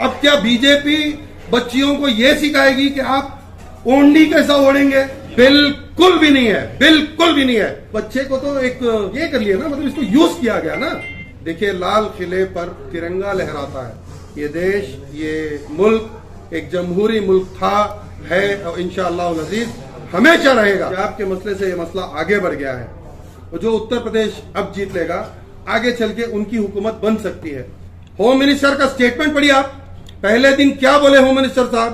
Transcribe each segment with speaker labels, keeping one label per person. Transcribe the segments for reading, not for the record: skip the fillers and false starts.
Speaker 1: अब क्या बीजेपी बच्चियों को यह सिखाएगी कि आप ओंडी कैसा ओढ़ेंगे? बिल्कुल भी नहीं है, बिल्कुल भी नहीं है। बच्चे को तो एक ये कर लिया ना, मतलब इसको यूज किया गया ना। देखिए, लाल किले पर तिरंगा लहराता है। ये देश, ये मुल्क एक जमहूरी मुल्क था, है और इंशाअल्लाह अज़ीज हमेशा रहेगा। आपके मसले से ये मसला आगे बढ़ गया है और जो उत्तर प्रदेश अब जीत लेगा, आगे चल के उनकी हुकूमत बन सकती है। होम मिनिस्टर का स्टेटमेंट पढ़िए आप। पहले दिन क्या बोले होम मिनिस्टर साहब?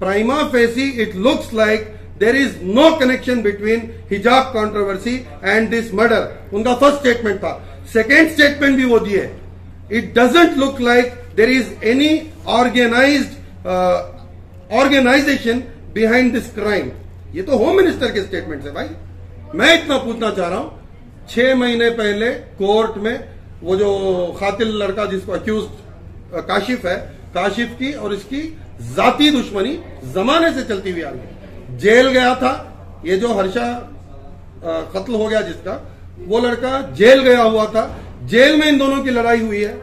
Speaker 1: Prima facie it looks like there is no connection between हिजाब कंट्रोवर्सी एंड दिस मर्डर। उनका फर्स्ट स्टेटमेंट था। सेकेंड स्टेटमेंट भी वो दिए, it doesn't look like there is any organisation behind this crime. ये तो home minister के statement है भाई। मैं इतना पूछना चाह रहा हूं, 6 महीने पहले कोर्ट में वो जो कातिल लड़का जिसको अक्यूज काशिफ है, काशिफ की और इसकी जाती दुश्मनी जमाने से चलती हुई आ रही है। जेल गया था, ये जो हर्षा कत्ल हो गया जिसका, वो लड़का जेल गया हुआ था। जेल में इन दोनों की लड़ाई हुई है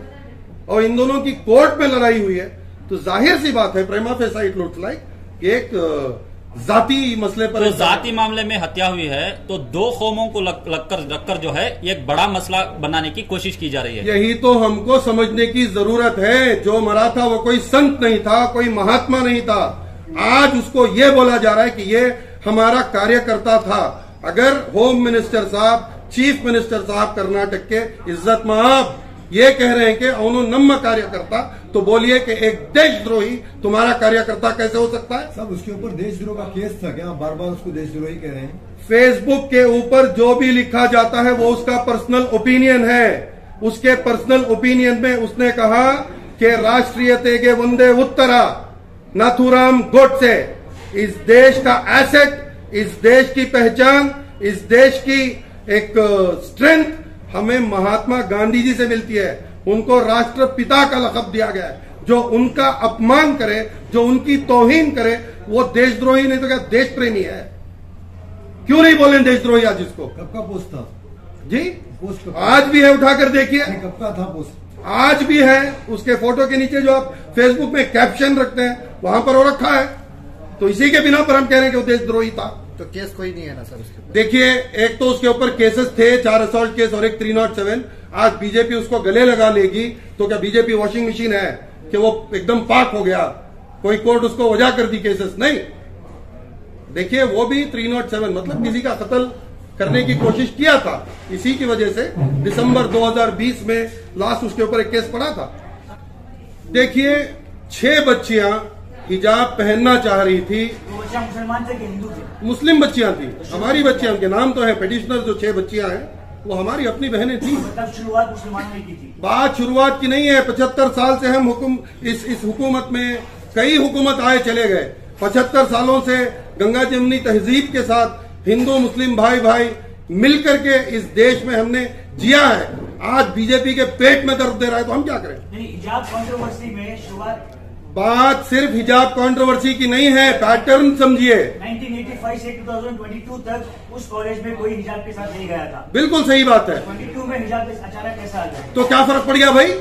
Speaker 1: और इन दोनों की कोर्ट में लड़ाई हुई है। तो जाहिर सी बात है, प्रेमा फेसा इट लुक्स लाइक एक जाति मसले पर,
Speaker 2: तो जाति मामले में हत्या हुई है, तो 2 कौमों को रखकर जो है एक बड़ा मसला बनाने की कोशिश की जा रही है।
Speaker 1: यही तो हमको समझने की जरूरत है। जो मरा था वो कोई संत नहीं था, कोई महात्मा नहीं था। आज उसको ये बोला जा रहा है कि ये हमारा कार्यकर्ता था। अगर होम मिनिस्टर साहब, चीफ मिनिस्टर साहब कर्नाटक के इज्जत माब ये कह रहे हैं कि उन्हों नम्म कार्यकर्ता, तो बोलिए कि एक देशद्रोही तुम्हारा कार्यकर्ता कैसे हो सकता है?
Speaker 3: सब उसके ऊपर देशद्रोह का केस था क्या? बार बार उसको देशद्रोही कह रहे हैं।
Speaker 1: फेसबुक के ऊपर जो भी लिखा जाता है वो उसका पर्सनल ओपिनियन है। उसके पर्सनल ओपिनियन में उसने कहा कि राष्ट्रीयतेगे वंदे उत्तरा नाथुराम गोडसे इस देश का एसेट, इस देश की पहचान, इस देश की एक स्ट्रेंथ हमें महात्मा गांधी जी से मिलती है। उनको राष्ट्रपिता का लक़ब दिया गया है। जो उनका अपमान करे, जो उनकी तौहीन करे, वो देशद्रोही नहीं तो क्या देश प्रेमी है? क्यों नहीं बोले देशद्रोही आज इसको?
Speaker 3: कब का पोस्ट था
Speaker 1: जी?
Speaker 3: पोस्ट
Speaker 1: आज भी है, उठाकर देखिए।
Speaker 3: कब का था पोस्ट?
Speaker 1: आज भी है। उसके फोटो के नीचे जो आप फेसबुक में कैप्शन रखते हैं, वहां पर वो रखा है। तो इसी के बिना पर हम कह रहे हैं कि वो देशद्रोही था।
Speaker 4: तो केस कोई नहीं है ना सर उसके ऊपर?
Speaker 1: देखिए, एक तो उसके ऊपर केसेस थे, 4 असॉल्ट केस और एक 307। आज बीजेपी उसको गले लगा लेगी तो क्या बीजेपी वॉशिंग मशीन है कि वो एकदम पाक हो गया, कोई कोर्ट उसको वजह कर दी केसेस? नहीं। देखिए, वो भी 307 मतलब किसी का कत्ल करने की कोशिश किया था। इसी की वजह से दिसंबर 2020 में लास्ट उसके ऊपर एक केस पड़ा था। देखिए, 6 बच्चियां हिजाब पहनना चाह रही थी।
Speaker 5: वो बच्चियां मुसलमान थे कि हिंदू थे?
Speaker 1: मुस्लिम बच्चियां थी। हमारी बच्चियां, उनके नाम तो है पिटिशनर, जो 6 बच्चियां हैं वो हमारी अपनी बहनें थी।
Speaker 5: मतलब शुरुआत मुसलमानों ने की थी?
Speaker 1: बात शुरुआत की नहीं है। 75 साल से हम इस हुकूमत में कई हुकूमत आए चले गए। 75 सालों से गंगा जमुनी तहजीब के साथ हिंदू मुस्लिम भाई भाई मिलकर के इस देश में हमने जिया है। आज बीजेपी के पेट में दर्द दे रहा है तो हम क्या करें?
Speaker 5: हिजाब कंट्रोवर्सी में शुरुआत,
Speaker 1: बात सिर्फ हिजाब कंट्रोवर्सी की नहीं है, पैटर्न समझिए।
Speaker 5: 1985 से 2022 तक उस कॉलेज में कोई हिजाब के साथ नहीं गया था।
Speaker 1: बिल्कुल सही बात है।
Speaker 5: 22 में हिजाब अचानक कैसा आ गया?
Speaker 1: तो क्या फर्क पड़ गया भाई?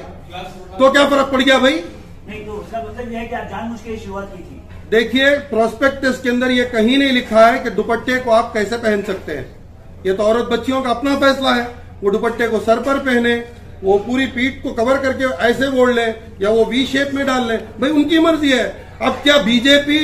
Speaker 1: तो क्या फर्क पड़ गया भाई?
Speaker 5: नहीं, तो उसका मतलब यह है कि आप जानबूझ के शुरुआत की थी।
Speaker 1: देखिए, प्रोस्पेक्टस के अंदर ये कहीं नहीं लिखा है कि दुपट्टे को आप कैसे पहन सकते हैं। ये तो औरत बच्चियों का अपना फैसला है। वो दुपट्टे को सर पर पहने, वो पूरी पीठ को कवर करके ऐसे ओढ़ लें या वो वी शेप में डाल लें, भाई उनकी मर्जी है। अब क्या बीजेपी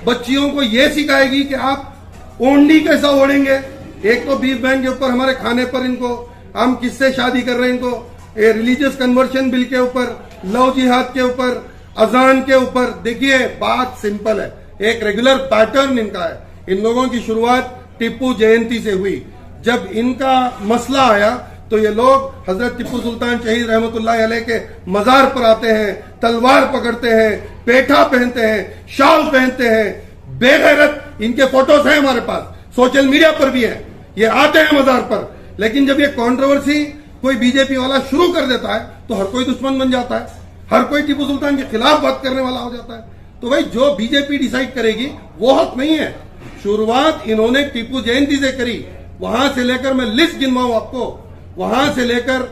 Speaker 1: बच्चियों को ये सिखाएगी कि आप ओंडी कैसा ओढ़ेंगे? एक तो बीफ बैंक के ऊपर, हमारे खाने पर इनको, हम किससे शादी कर रहे हैं इनको, रिलीजियस कन्वर्शन बिल के ऊपर, लव जिहाद के ऊपर, अजान के ऊपर। देखिए, बात सिंपल है, एक रेगुलर पैटर्न इनका है। इन लोगों की शुरुआत टिप्पू जयंती से हुई। जब इनका मसला आया तो ये लोग हजरत टिप्पू सुल्तान शहीद रहमतुल्लाह अलैह के मजार पर आते हैं, तलवार पकड़ते हैं, पेठा पहनते हैं, शाल पहनते हैं। बेगैरत इनके फोटोज हैं हमारे पास, सोशल मीडिया पर भी है। ये आते हैं मजार पर, लेकिन जब ये कंट्रोवर्सी कोई बीजेपी वाला शुरू कर देता है तो हर कोई दुश्मन बन जाता है, हर कोई टिप्पू सुल्तान के खिलाफ बात करने वाला हो जाता है। तो भाई, जो बीजेपी डिसाइड करेगी वो हक नहीं है। शुरुआत इन्होंने टिप्पू जयंती से करी। वहां से लेकर, मैं लिस्ट गिनवाऊं आपको, वहां से लेकर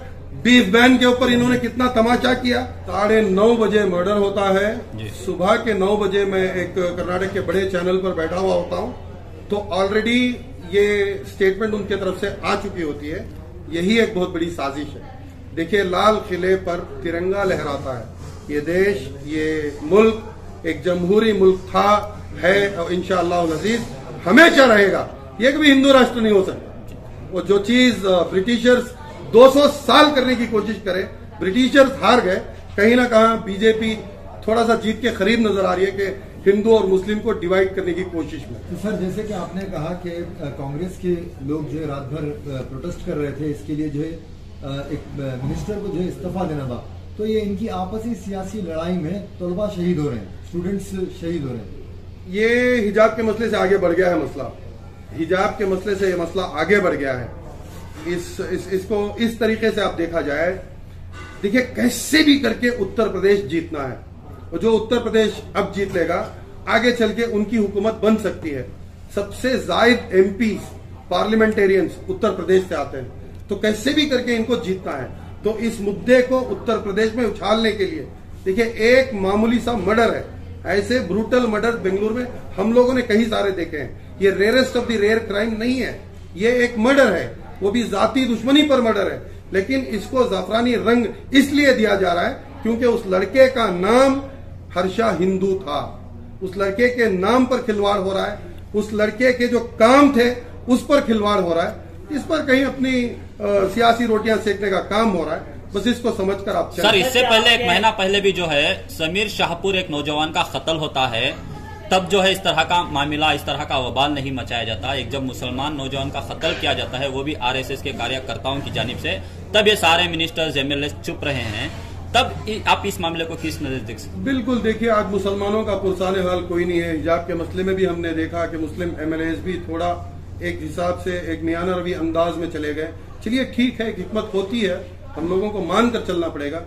Speaker 1: बीफ बैन के ऊपर इन्होंने कितना तमाचा किया। 9:30 बजे मर्डर होता है। सुबह के 9 बजे मैं एक कर्नाटक के बड़े चैनल पर बैठा हुआ होता हूं, तो ऑलरेडी ये स्टेटमेंट उनके तरफ से आ चुकी होती है। यही एक बहुत बड़ी साजिश है। देखिए, लाल किले पर तिरंगा लहराता है। ये देश, ये मुल्क एक जमहूरी मुल्क था, है और इंशाअल्लाह अज़ीज हमेशा रहेगा। ये कभी हिंदू राष्ट्र नहीं हो सकता। वो जो चीज ब्रिटिशर्स 200 साल करने की कोशिश करे, ब्रिटिशर्स हार गए। कहीं ना कहीं बीजेपी थोड़ा सा जीत के करीब नजर आ रही है कि हिंदू और मुस्लिम को डिवाइड करने की कोशिश में।
Speaker 3: तो सर, जैसे कि आपने कहा कि कांग्रेस के लोग जो है रात भर प्रोटेस्ट कर रहे थे, इसके लिए जो है एक मिनिस्टर को जो है इस्तीफा देना था, तो ये इनकी आपसी सियासी लड़ाई में तलबा शहीद हो रहे हैं, स्टूडेंट्स शहीद हो रहे हैं।
Speaker 1: ये हिजाब के मसले से आगे बढ़ गया है मसला। हिजाब के मसले से ये मसला आगे बढ़ गया है। इसको इस तरीके से आप देखा जाए, देखिए कैसे भी करके उत्तर प्रदेश जीतना है, और जो उत्तर प्रदेश अब जीत लेगा आगे चल के उनकी हुकूमत बन सकती है। सबसे जायद एमपी पार्लियामेंटेरियंस उत्तर प्रदेश से आते हैं, तो कैसे भी करके इनको जीतना है। तो इस मुद्दे को उत्तर प्रदेश में उछालने के लिए, देखिए एक मामूली सा मर्डर है, ऐसे ब्रूटल मर्डर बेंगलुरु में हम लोगों ने कई सारे देखे हैं। ये rarest of the rare crime नहीं है, ये एक मर्डर है, वो भी जाती दुश्मनी पर मर्डर है। लेकिन इसको जाफरानी रंग इसलिए दिया जा रहा है क्योंकि उस लड़के का नाम हर्षा हिंदू था। उस लड़के के नाम पर खिलवाड़ हो रहा है, उस लड़के के जो काम थे उस पर खिलवाड़ हो रहा है। इस पर कहीं अपनी सियासी रोटियां सेकने का काम हो रहा है। बस इसको समझकर आप
Speaker 2: सर, इससे पहले 1 महीना पहले भी जो है समीर शाहपुर एक नौजवान का कत्ल होता है, तब जो है इस तरह का मामला, इस तरह का वबाल नहीं मचाया जाता। एक जब मुसलमान नौजवान का कत्ल किया जाता है, वो भी आरएसएस के कार्यकर्ताओं की जानिब से, तब ये सारे मिनिस्टर्स एमएलए चुप रहे हैं। तब आप इस मामले को किस नजर देख सकते?
Speaker 1: बिल्कुल, देखिए आज मुसलमानों का पुरसाने हाल कोई नहीं है। हिजाब के मसले में भी हमने देखा कि मुस्लिम एमएलएज भी थोड़ा एक हिसाब से एक मियाना रवी अंदाज में चले गए। चलिए ठीक है, हिकमत होती है, हम लोगों को मानकर चलना पड़ेगा।